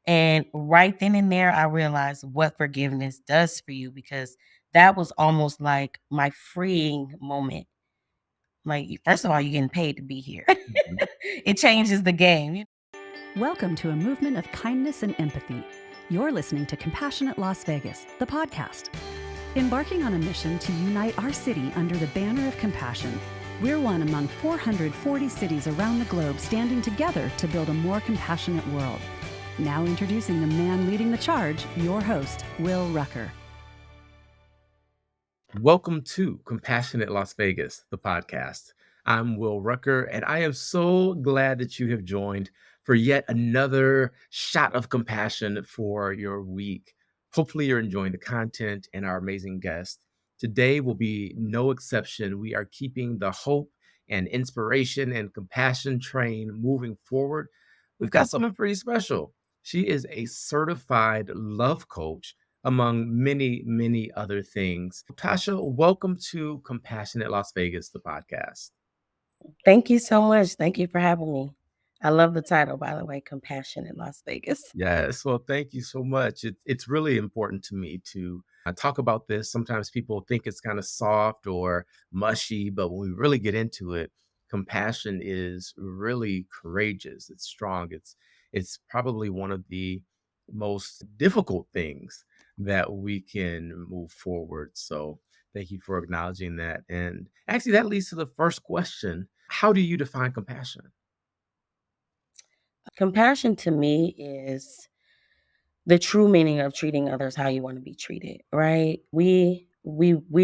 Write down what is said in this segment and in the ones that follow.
And right then and there, I realized what forgiveness does for you because that was almost like my freeing moment. Like, first of all, you're getting paid to be here. Mhm. It changes the game. Welcome to a movement of kindness and empathy. You're listening to Compassionate Las Vegas, the podcast. Embarking on a mission to unite our city under the banner of compassion, we're one among 440 cities around the globe standing together to build a more compassionate world. Now introducing the man leading the charge, your host, Will Rucker. Welcome to Compassionate Las Vegas, the podcast. I'm Will Rucker, and I am so glad that you have joined for yet another shot of compassion for your week. Hopefully, you're enjoying the content and our amazing guest. Today will be no exception. We are keeping the hope and inspiration and compassion train moving forward. We've got something pretty special. She is a certified love coach among many, many other things. Tasha, welcome to Compassionate Las Vegas, the podcast. Thank you so much. Thank you for having me. I love the title, by the way, Compassion in Las Vegas. Yes, well, thank you so much. It's really important to me to talk about this. Sometimes people think it's kind of soft or mushy, but when we really get into it, compassion is really courageous. It's strong. It's probably one of the most difficult things that we can move forward. So thank you for acknowledging that. And actually, that leads to the first question. How do you define compassion? Compassion to me is the true meaning of treating others how you want to be treated, right? We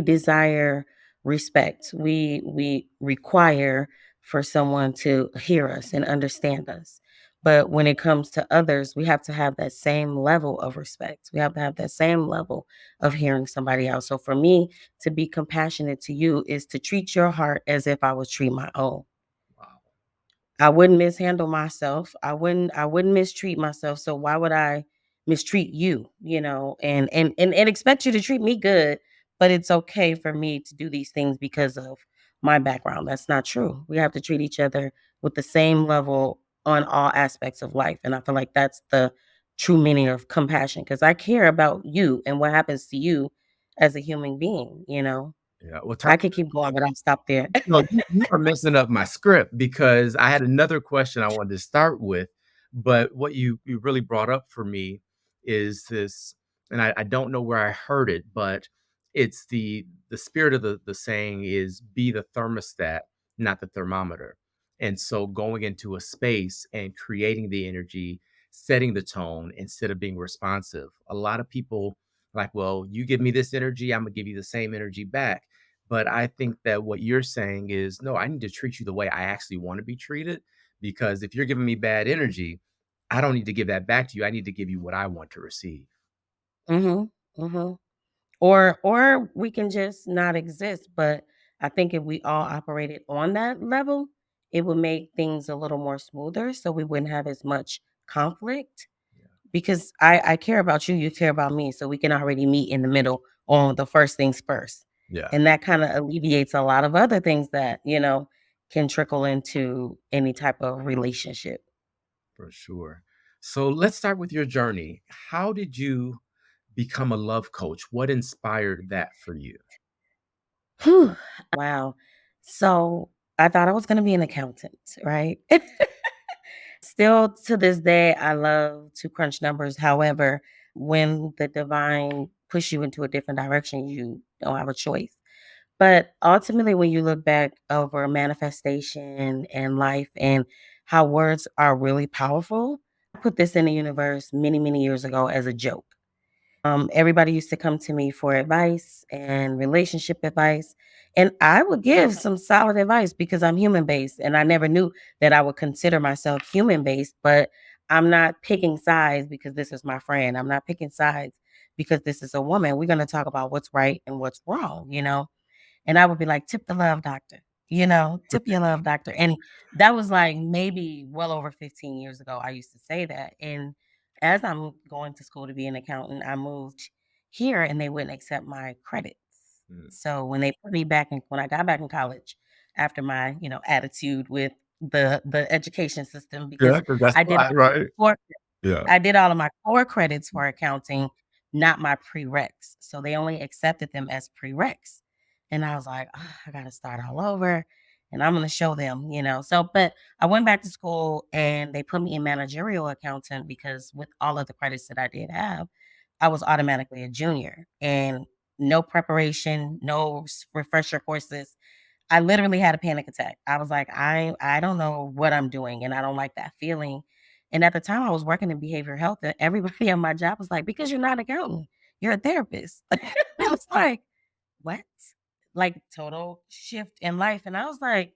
desire respect. We require for someone to hear us and understand us. But when it comes to others, we have to have that same level of respect. We have to have that same level of hearing somebody else. So for me, to be compassionate to you is to treat your heart as if I would treat my own. Wow. I wouldn't mishandle myself. I wouldn't mistreat myself. So why would I mistreat you, and expect you to treat me good, but it's okay for me to do these things because of my background. That's not true. We have to treat each other with the same level on all aspects of life. And I feel like that's the true meaning of compassion because I care about you and what happens to you as a human being. Yeah. Well, I could keep going, but I'll stop there. no, you are messing up my script because I had another question I wanted to start with, but what you really brought up for me is this, and I don't know where I heard it, but it's the spirit of the saying is be the thermostat, not the thermometer. And so going into a space and creating the energy, setting the tone instead of being responsive. A lot of people like, well, you give me this energy, I'm gonna give you the same energy back, but I think that what you're saying is, no, I need to treat you the way I actually want to be treated. Because if you're giving me bad energy, I don't need to give that back to you. I need to give you what I want to receive. Mhm. Mhm. Or we can just not exist, but I think if we all operated on that level, it would make things a little more smoother so we wouldn't have as much conflict because I care about you, you care about me, so we can already meet in the middle on the first things first. Yeah, And that kind of alleviates a lot of other things that can trickle into any type of relationship. for sure. So let's start with your journey. How did you become a love coach? What inspired that for you? Whew. Wow. So I thought I was going to be an accountant, right? Still to this day, I love to crunch numbers. However, when the divine push you into a different direction, you don't have a choice. But ultimately, when you look back over manifestation and life and how words are really powerful, I put this in the universe many, many years ago as a joke. Everybody used to come to me for advice and relationship advice. And I would give some solid advice because I'm human based. And I never knew that I would consider myself human based, but I'm not picking sides because this is my friend. I'm not picking sides because this is a woman. We're going to talk about what's right and what's wrong. And I would be like, tip the love doctor, tip your love doctor. And that was like maybe well over 15 years ago. I used to say that. And as I'm going to school to be an accountant, I moved here and they wouldn't accept my credits. Mm. So when they put me back in, when I got back in college after my attitude with the education system, Yeah, because because that's I did why, my right? four, Yeah. I did all of my core credits for accounting, not my prereqs. So they only accepted them as prereqs. And I was like, "Ugh, I got to start all over and I'm going to show them, you know." So, but I went back to school and they put me in managerial accountant because with all of the credits that I did have, I was automatically a junior and no preparation, no refresher courses. I literally had a panic attack. I was like, I don't know what I'm doing and I don't like that feeling. And at the time I was working in behavioral health and everybody at my job was like, because you're not an accountant, you're a therapist. I was like, what? Like total shift in life. And I was like,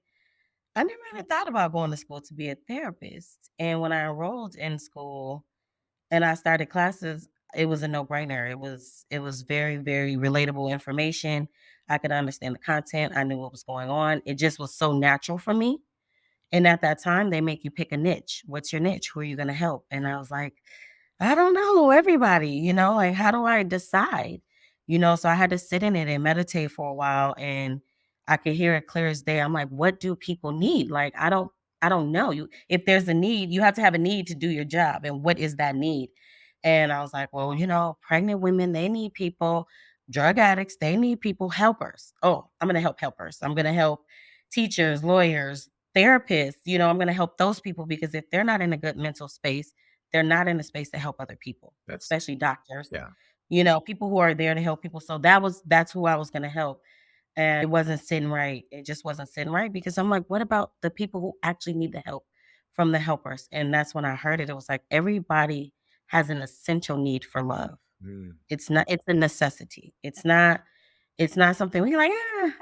I never even thought about going to school to be a therapist. And when I enrolled in school and I started classes, it was a no-brainer. It was very, very relatable information. I could understand the content. I knew what was going on. It just was so natural for me. And at that time, they make you pick a niche. What's your niche? Who are you going to help? And I was like, I don't know, everybody, like how do I decide? So I had to sit in it and meditate for a while and I could hear it clear as day. I'm like, what do people need? Like I don't know. If there's a need, you have to have a need to do your job. And what is that need? And I was like, well, pregnant women, they need people, drug addicts, they need people, helpers. Oh, I'm gonna help helpers. I'm gonna help teachers, lawyers, therapists, I'm gonna help those people because if they're not in a good mental space, they're not in a space to help other people, That's especially doctors, yeah. people who are there to help people. So that's who I was gonna help. And it wasn't sitting right. It just wasn't sitting right because I'm like, what about the people who actually need the help from the helpers? And that's when I heard it. It was like everybody has an essential need for love. Mm, It's a necessity. It's not something we're like,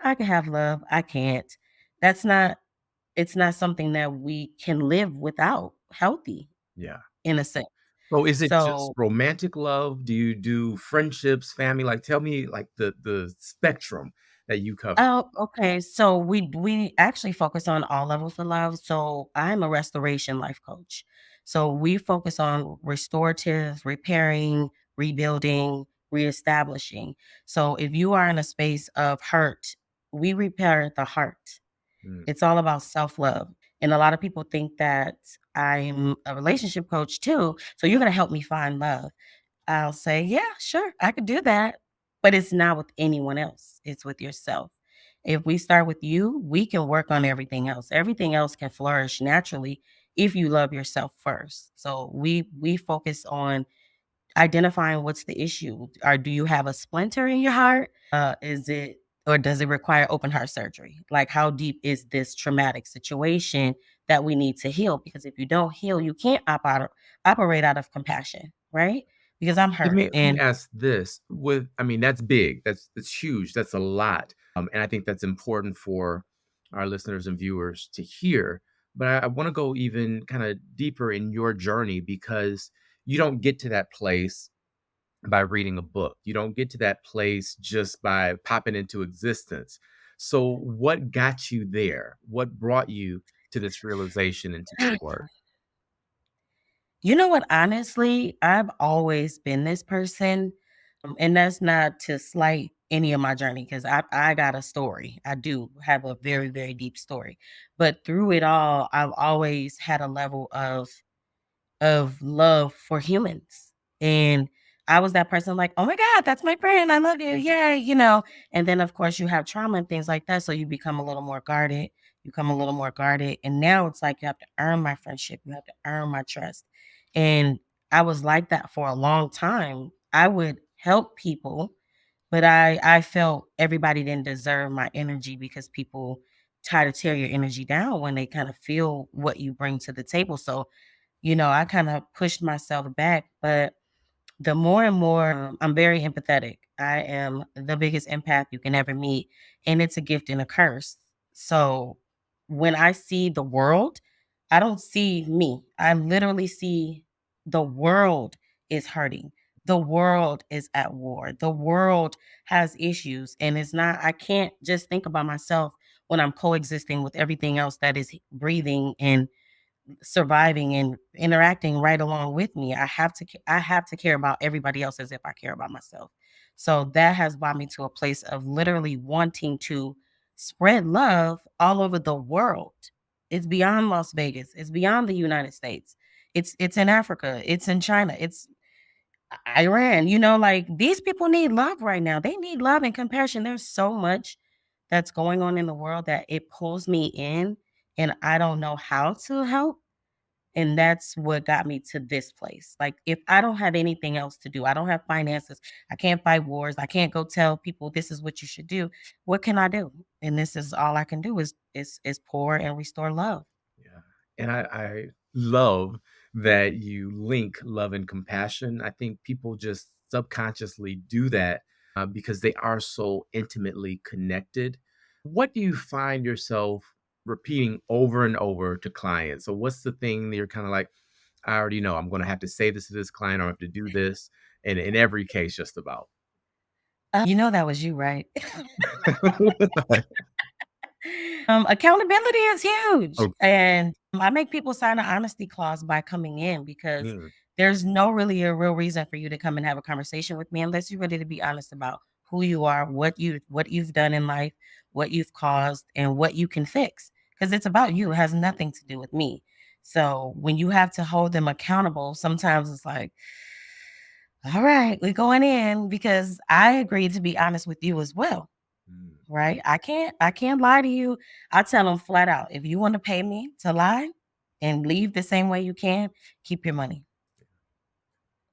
I can have love. I can't. That's not it's not something that we can live without healthy yeah. in a sense. So is it just So, romantic love? Do you do friendships, family? Like tell me like the spectrum that you cover. oh, okay. So we actually focus on all levels of love. So I'm a restoration life coach. So we focus on restorative, repairing, rebuilding, reestablishing. So if you are in a space of hurt, we repair the heart. Mm. It's all about self-love. And a lot of people think that I'm a relationship coach too. So you're going to help me find love. I'll say, yeah, sure, I could do that. But it's not with anyone else, it's with yourself. If we start with you, we can work on everything else. Everything else can flourish naturally if you love yourself first. So we focus on identifying what's the issue. Or do you have a splinter in your heart? Is it or does it require open heart surgery? Like how deep is this traumatic situation that we need to heal? Because if you don't heal, you can't operate out of compassion, right? Because I'm Let hurt me let me and ask this. With I mean, that's big. That's huge. That's a lot. And I think that's important for our listeners and viewers to hear. But I want to go even kind of deeper in your journey because you don't get to that place by reading a book. You don't get to that place just by popping into existence. So what got you there? What brought you to this realization and to this work? you know what? Honestly, I've always been this person. And that's not to slight any of my journey because I got a story. I do have a very, very deep story. But through it all, I've always had a level of love for humans. And I was that person like, "Oh my god, that's my friend. I love you. Yay." And then of course you have trauma and things like that, so you become a little more guarded. You become a little more guarded, and now it's like you have to earn my friendship. You have to earn my trust. And I was like that for a long time. I would help people, but I felt everybody didn't deserve my energy because people try to tear your energy down when they kind of feel what you bring to the table. So I kinda pushed myself back, but the more and more I'm very empathetic. I am the biggest empath you can ever meet, and it's a gift and a curse. So, when I see the world, I don't see me. I literally see the world is hurting. The world is at war. The world has issues, and it's not I can't just think about myself when I'm coexisting with everything else that is breathing and surviving and interacting right along with me. I have to care about everybody else as if I care about myself. So that has brought me to a place of literally wanting to spread love all over the world. It's beyond Las Vegas. It's beyond the United States. It's in Africa, it's in China, it's Iran, you know, like these people need love right now. They need love and compassion. There's so much that's going on in the world that it pulls me in and I don't know how to help. And that's what got me to this place. Like if I don't have anything else to do, I don't have finances, I can't fight wars, I can't go tell people this is what you should do. What can I do? And this is all I can do is pour and restore love. Yeah. And I love that you link love and compassion. I think people just subconsciously do that because they are so intimately connected. What do you find yourself repeating over and over to clients? So, what's the thing that you're kind of like, I already know I'm going to have to say this to this client, or I have to do this? And in every case, just about. You know that was you, right? Accountability is huge, Oh, and I make people sign an honesty clause by coming in because mm, there's no really a real reason for you to come and have a conversation with me unless you're ready to be honest about who you are, what you've done in life, what you've caused, and what you can fix. Because it's about you, it has nothing to do with me. So when you have to hold them accountable, sometimes it's like, all right, we're going in because I agreed to be honest with you as well. mm. Right? I can't lie to you. I tell them flat out, if you want to pay me to lie and leave the same way you can, keep your money.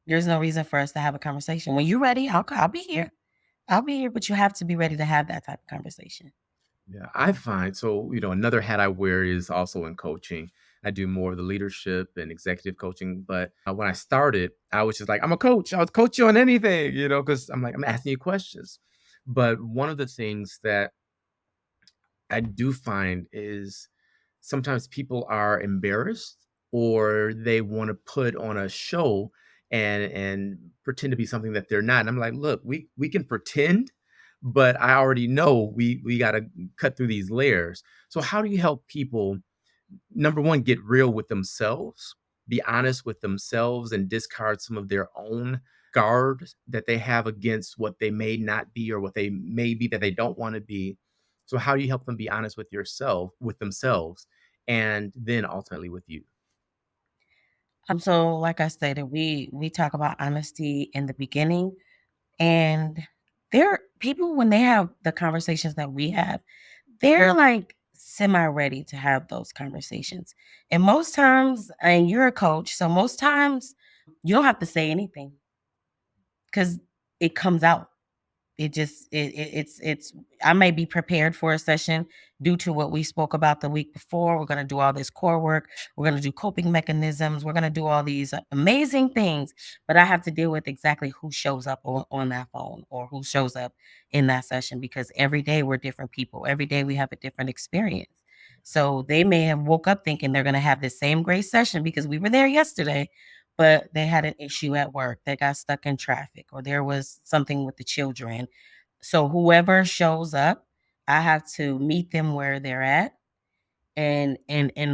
There's no reason for us to have a conversation. When you're ready, I'll be here. I'll be here, but you have to be ready to have that type of conversation. Yeah, I find so, another hat I wear is also in coaching. I do more of the leadership and executive coaching. But when I started, I was just like, I'm a coach. I'll coach you on anything, because I'm like, I'm asking you questions. But one of the things that I do find is sometimes people are embarrassed or they want to put on a show and pretend to be something that they're not. And I'm like, look, we can pretend, but I already know we got to cut through these layers. So how do you help people number one, get real with themselves, be honest with themselves, and discard some of their own guard that they have against what they may not be or what they may be that they don't want to be. So, how do you help them be honest with themselves, and then ultimately with you? So like I stated, we talk about honesty in the beginning, and there people when they have the conversations that we have, they're like semi ready to have those conversations. And most times, and you're a coach, so most times you don't have to say anything because it comes out. It just it's I may be prepared for a session due to what we spoke about the week before. We're going to do all this core work. We're going to do coping mechanisms. We're going to do all these amazing things, but I have to deal with exactly who shows up on that phone or who shows up in that session because every day we're different people. Every day we have a different experience. So they may have woke up thinking they're going to have the same great session because we were there yesterday, but they had an issue at work. They got stuck in traffic or there was something with the children. So whoever shows up, I have to meet them where they're at and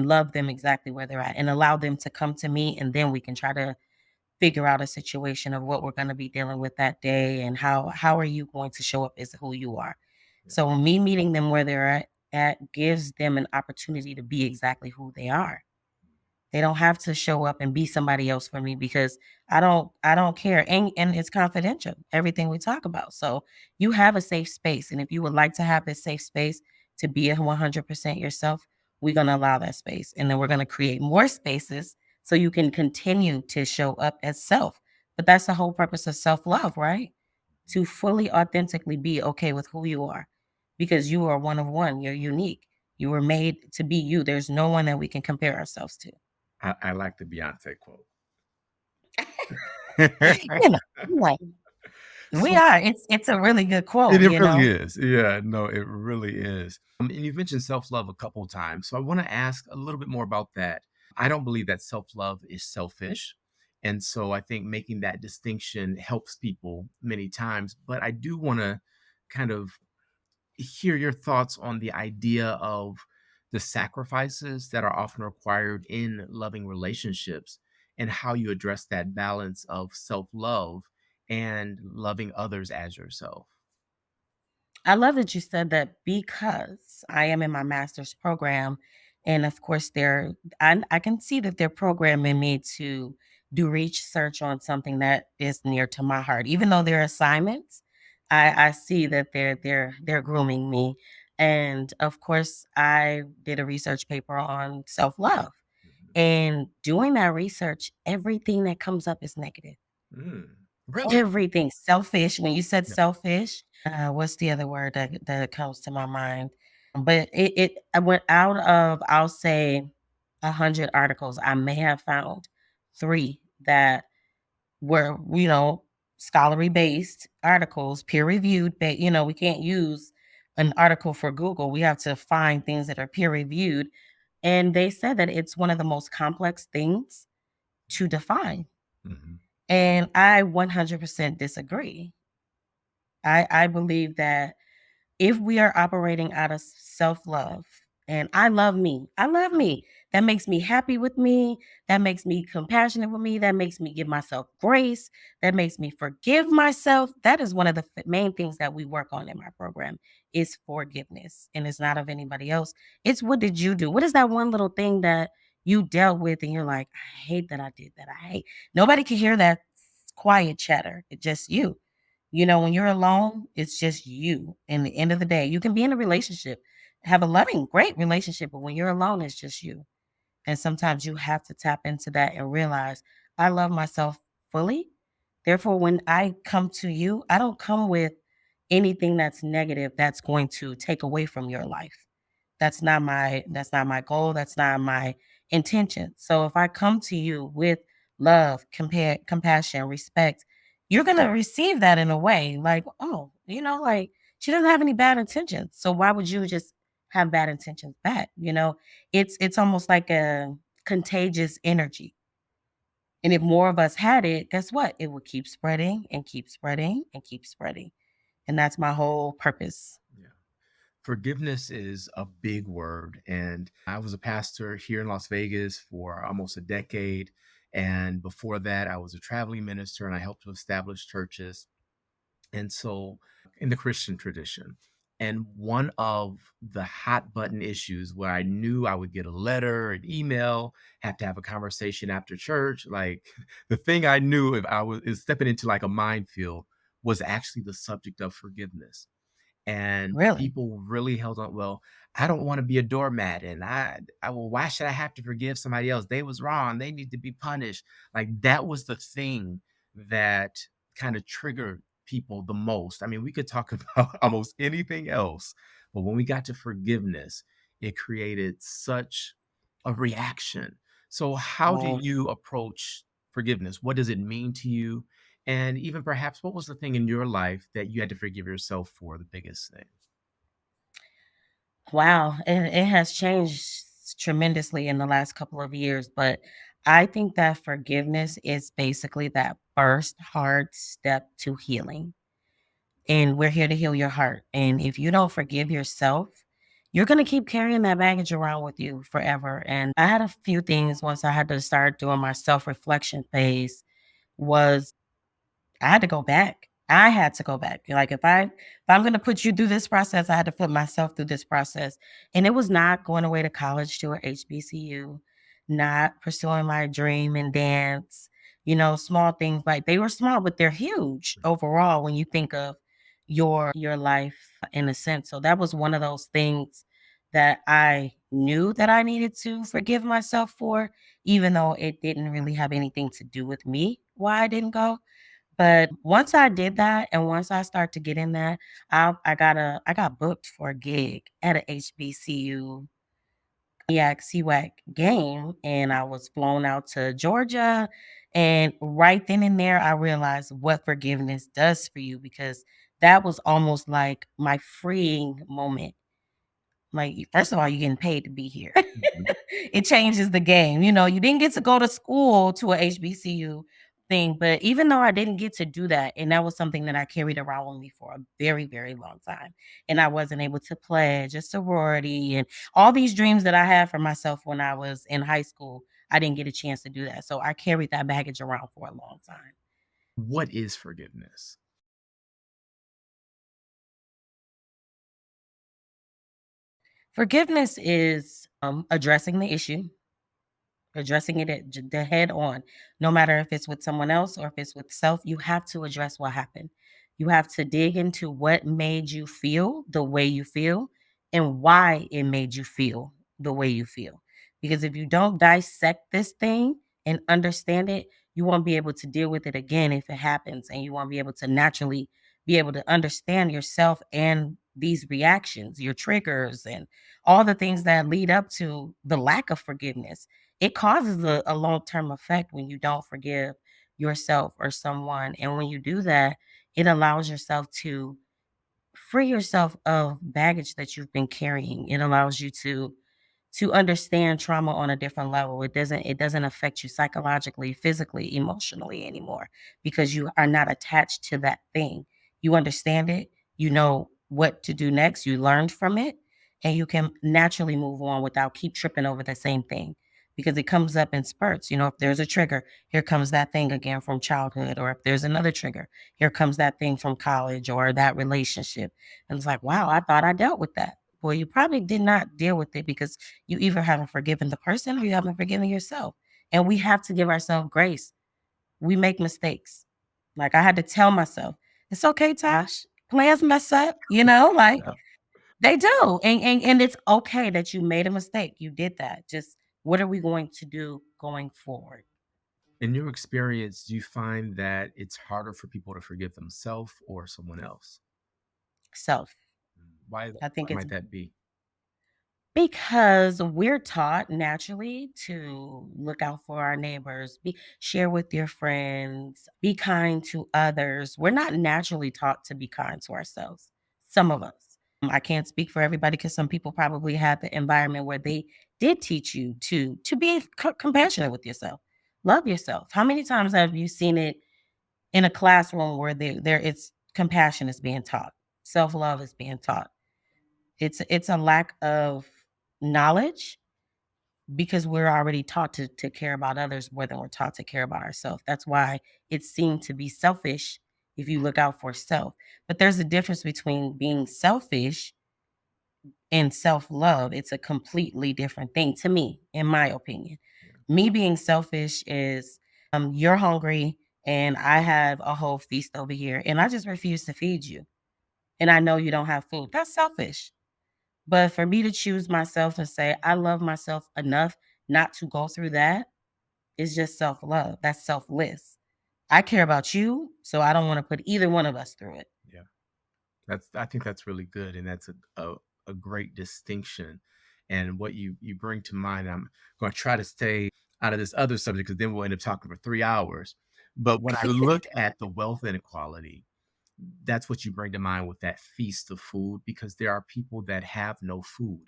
love them exactly where they're at and allow them to come to me and then we can try to figure out a situation of what we're going to be dealing with that day and how are you going to show up as who you are. Yeah. So me meeting them where they're at gives them an opportunity to be exactly who they are. They don't have to show up and be somebody else for me because I don't care. And it's confidential, everything we talk about. So you have a safe space. And if you would like to have this safe space to be a 100% yourself, we're going to allow that space. And then we're going to create more spaces so you can continue to show up as self. But that's the whole purpose of self-love, right? To fully authentically be okay with who you are because you are one of one. You're unique. You were made to be you. There's no one that we can compare ourselves to. I like the Beyonce quote. You know, like, we So are. It's a really good quote, it you really know? is. Yeah, no, it really is. And you've mentioned self-love a couple of times. So I want to ask a little bit more about that. I don't believe that self-love is selfish. And so I think making that distinction helps people many times. But I do want to kind of hear your thoughts on the idea of the sacrifices that are often required in loving relationships and how you address that balance of self-love and loving others as yourself. I love that you said that because I am in my master's program And of course, I can see that they're programming me to do research on something that is near to my heart. Even though they're assignments, I see that they're grooming me. And of course, I did a research paper on self-love. Mhm. And doing that research, everything that comes up is negative. Mm. Really? Everything. Selfish. When you said Yeah. selfish, what's the other word that comes to my mind? But I went out of, I'll say, 100 articles. I may have found 3 that were, scholarly based articles, peer reviewed. But we can't use an article for Google. We have to find things that are peer reviewed. And they said that it's one of the most complex things to define. Mhm. And I 100% disagree. I believe that if we are operating out of self-love, and I love me. I love me. That makes me happy with me. That makes me compassionate with me. That makes me give myself grace. That makes me forgive myself. That is one of the main things that we work on in my program is forgiveness. And it's not of anybody else. It's what did you do? What is that one little thing that you dealt with and you're like, I hate that I did that. I hate. Nobody can hear that quiet chatter. It's just you. When you're alone, it's just you. In the end of the day, you can be in a relationship, have a loving, great relationship, but when you're alone, it's just you. And sometimes you have to tap into that and realize I love myself fully. Therefore, when I come to you, I don't come with anything that's negative that's going to take away from your life. That's not my goal. That's not my intention. So if I come to you with love, compassion, respect, you're gonna receive that in a way like, oh, like she doesn't have any bad intentions. So why would you just have bad intentions back? It's almost like a contagious energy. And if more of us had it, guess what? It would keep spreading and keep spreading and keep spreading. And that's my whole purpose. Yeah. Forgiveness is a big word. And I was a pastor here in Las Vegas for almost a decade. And before that, I was a traveling minister and I helped to establish churches. And so, in the Christian tradition, and one of the hot button issues where I knew I would get a letter, an email, have to have a conversation after church, like the thing I knew if I was is stepping into like a minefield was actually the subject of forgiveness. And Really? people really held on, well, I don't want to be a doormat. And well, why should I have to forgive somebody else? They was wrong. They need to be punished. Like that was the thing that kind of triggered people the most. I mean, we could talk about almost anything else, but when we got to forgiveness, it created such a reaction. So, how do Wow. you approach forgiveness? What does it mean to you? And even perhaps what was the thing in your life that you had to forgive yourself for, the biggest thing? Wow, it has changed tremendously in the last couple of years, but I think that forgiveness is basically that first hard step to healing. And we're here to heal your heart. And if you don't forgive yourself, you're going to keep carrying that baggage around with you forever. And I had a few things once I had to start doing my self-reflection phase was I had to go back. I had to go back. Like if I'm gonna put you through this process, I had to put myself through this process. And it was not going away to college to a HBCU, not pursuing my dream and dance, small things like they were small, but they're huge overall when you think of your life in a sense. So that was one of those things that I knew that I needed to forgive myself for, even though it didn't really have anything to do with me why I didn't go. But once I did that and once I start to get in that, I got booked for a gig at a HBCU CWAC game, and I was flown out to Georgia, and right then and there, I realized what forgiveness does for you because that was almost like my freeing moment. Like, first of all, you're getting paid to be here. Mhm. It changes the game. You didn't get to go to school to a HBCU thing, but even though I didn't get to do that, and that was something that I carried around with me for a very, very long time, and I wasn't able to pledge a sorority and all these dreams that I had for myself when I was in high school, I didn't get a chance to do that. So I carried that baggage around for a long time. What is forgiveness? Forgiveness is addressing the issue, addressing it at the head on. No matter if it's with someone else or if it's with self, you have to address what happened. You have to dig into what made you feel the way you feel and why it made you feel the way you feel. Because if you don't dissect this thing and understand it, you won't be able to deal with it again if it happens, and you won't be able to naturally be able to understand yourself and these reactions, your triggers, and all the things that lead up to the lack of forgiveness. It causes a long-term effect when you don't forgive yourself or someone, and when you do that, it allows yourself to free yourself of baggage that you've been carrying. It allows you to understand trauma on a different level. It doesn't affect you psychologically, physically, emotionally anymore because you are not attached to that thing. You understand it, you know what to do next, you learned from it, and you can naturally move on without keep tripping over the same thing because it comes up in spurts. If there's a trigger, here comes that thing again from childhood, or if there's another trigger, here comes that thing from college or that relationship. And it's like, wow, I thought I dealt with that. Well, you probably did not deal with it because you either haven't forgiven the person or you haven't forgiven yourself. And we have to give ourselves grace. We make mistakes. Like I had to tell myself, it's okay, Tosh. Plans mess up, like Yeah. they do. And it's okay that you made a mistake. You did that. Just what are we going to do going forward? In your experience, do you find that it's harder for people to forgive themselves or someone else? Self. I Why think it's might that be? because we're taught naturally to look out for our neighbors, share with your friends, be kind to others. We're not naturally taught to be kind to ourselves. Some of us. I can't speak for everybody because some people probably had the environment where they did teach you to be compassionate with yourself. Love yourself. How many times have you seen it in a classroom where there it's compassion is being taught, self-love is being taught? It's a lack of knowledge because we're already taught to care about others more than we're taught to care about ourselves. That's why it seemed to be selfish if you look out for self. But there's a difference between being selfish and self-love. It's a completely different thing to me, in my opinion. Yeah. Me being selfish is you're hungry and I have a whole feast over here and I just refuse to feed you. And I know you don't have food. That's selfish. But for me to choose myself and say, I love myself enough not to go through that is just self love. That's selfless. I care about you, so I don't want to put either one of us through it. Yeah. I think that's really good, and that's a great distinction. And what you bring to mind, I'm going to try to stay out of this other subject because then we'll end up talking for 3 hours. But when I look at the wealth inequality, that's what you bring to mind with that feast of food, because there are people that have no food,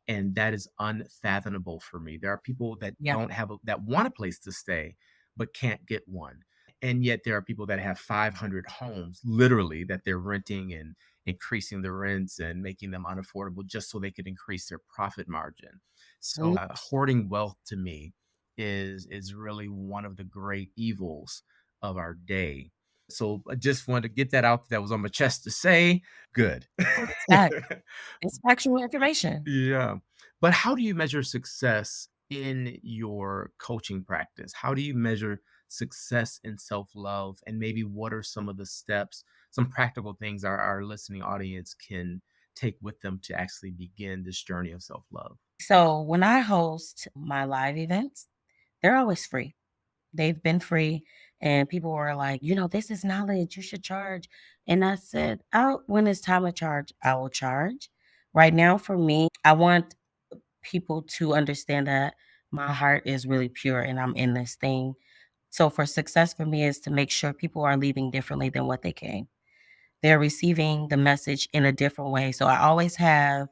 and that is unfathomable for me. There are people that Yeah. don't have that want a place to stay but can't get one, and yet there are people that have 500 homes literally that they're renting and increasing the rents and making them unaffordable just so they could increase their profit margin. So Mm. hoarding wealth to me is really one of the great evils of our day. So I just wanted to get that out that was on my chest to say. Good. It's fact. It's factual information. Yeah. But how do you measure success in your coaching practice? How do you measure success in self-love? And maybe what are some of the steps, some practical things our listening audience can take with them to actually begin this journey of self-love? So when I host my live events, they're always free. They've been free. And people were like, this is knowledge. You should charge. And I said, oh, when it's time to charge, I will charge. Right now, for me, I want people to understand that my heart is really pure and I'm in this thing. So for success for me is to make sure people are leaving differently than what they came. They're receiving the message in a different way. So I always have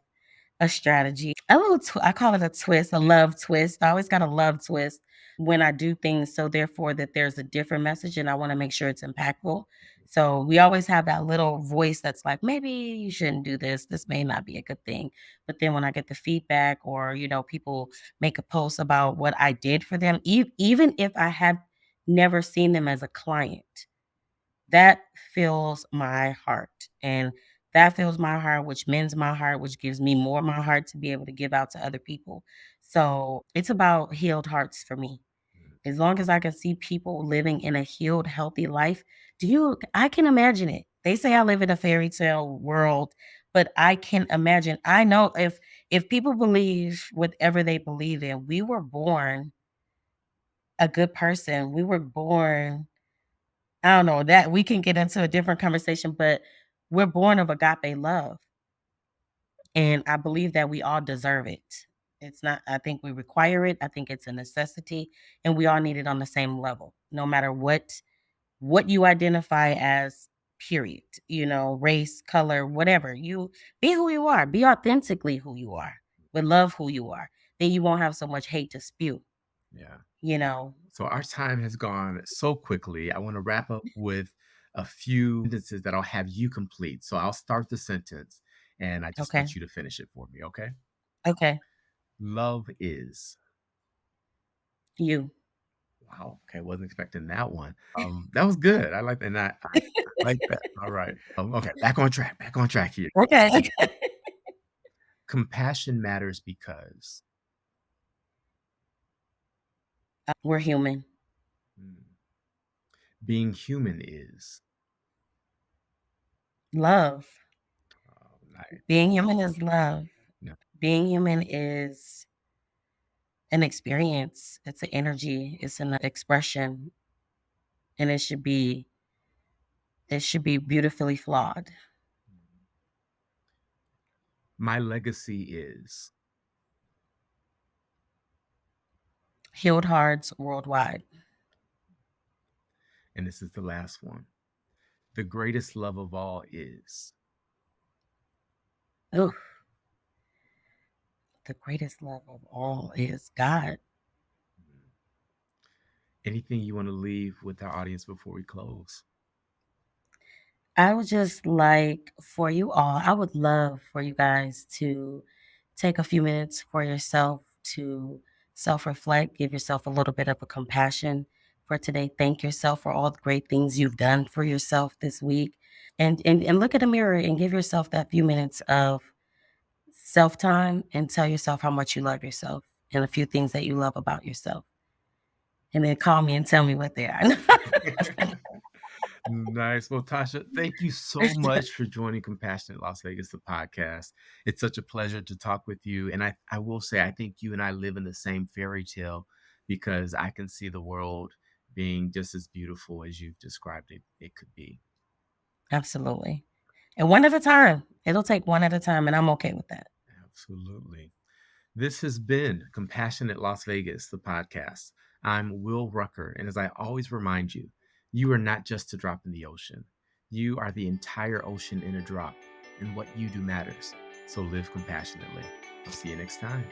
a strategy, a little I call it a twist, a love twist. I always got a love twist when I do things, so therefore that there's a different message and I wanna make sure it's impactful. So we always have that little voice that's like, "Maybe you shouldn't do this. This may not be a good thing." But then when I get the feedback or, people make a post about what I did for them, even if I have never seen them as a client, that fills my heart, and That fills my heart, which mends my heart, which gives me more of my heart to be able to give out to other people. So it's about healed hearts for me. As long as I can see people living in a healed, healthy life, I can imagine it. They say I live in a fairy tale world, but I can imagine. I know if people believe whatever they believe in, we were born a good person. We were born, I don't know, that we can get into a different conversation, but we're born of agape love. And I believe that we all deserve it. It's not, I think we require it. I think it's a necessity, and we all need it on the same level, no matter what you identify as, period. Race, color, whatever. You be who you are. Be authentically who you are. But love who you are. Then you won't have so much hate to spew, Yeah. you know. So our time has gone so quickly. I want to wrap up with a few sentences that I'll have you complete. So I'll start the sentence and I just Okay. want you to finish it for me, okay? Okay. Love is. You. Wow. Okay, wasn't expecting that one. That was good. I like that. And I like that. All right. Okay, back on track. Back on track here. Okay. Compassion matters because. We're human. Mm, being human is. Love. Oh, nice. Being human is love. Yeah. Being human is an experience. It's an energy. It's an expression, and it should be beautifully flawed. My legacy is. Healed hearts worldwide. And this is the last one. The greatest love of all is. Ooh, the greatest love of all is God. Anything you want to leave with our audience before we close? I would just like for you all, I would love for you guys to take a few minutes for yourself to self reflect, give yourself a little bit of a compassion for today. Thank yourself for all the great things you've done for yourself this week. And look at the mirror and give yourself that few minutes of self time and tell yourself how much you love yourself and a few things that you love about yourself. And then call me and tell me what they are. Nice. Well, Tasha, thank you so much for joining Compassionate Las Vegas, the podcast. It's such a pleasure to talk with you. And I will say, I think you and I live in the same fairy tale because I can see the world being just as beautiful as you've described it could be. Absolutely. And one at a time. It'll take one at a time, and I'm okay with that. Absolutely. This has been Compassionate Las Vegas, the podcast. I'm Will Rucker, and as I always remind you, you are not just a drop in the ocean. You are the entire ocean in a drop, and what you do matters. So live compassionately. I'll see you next time.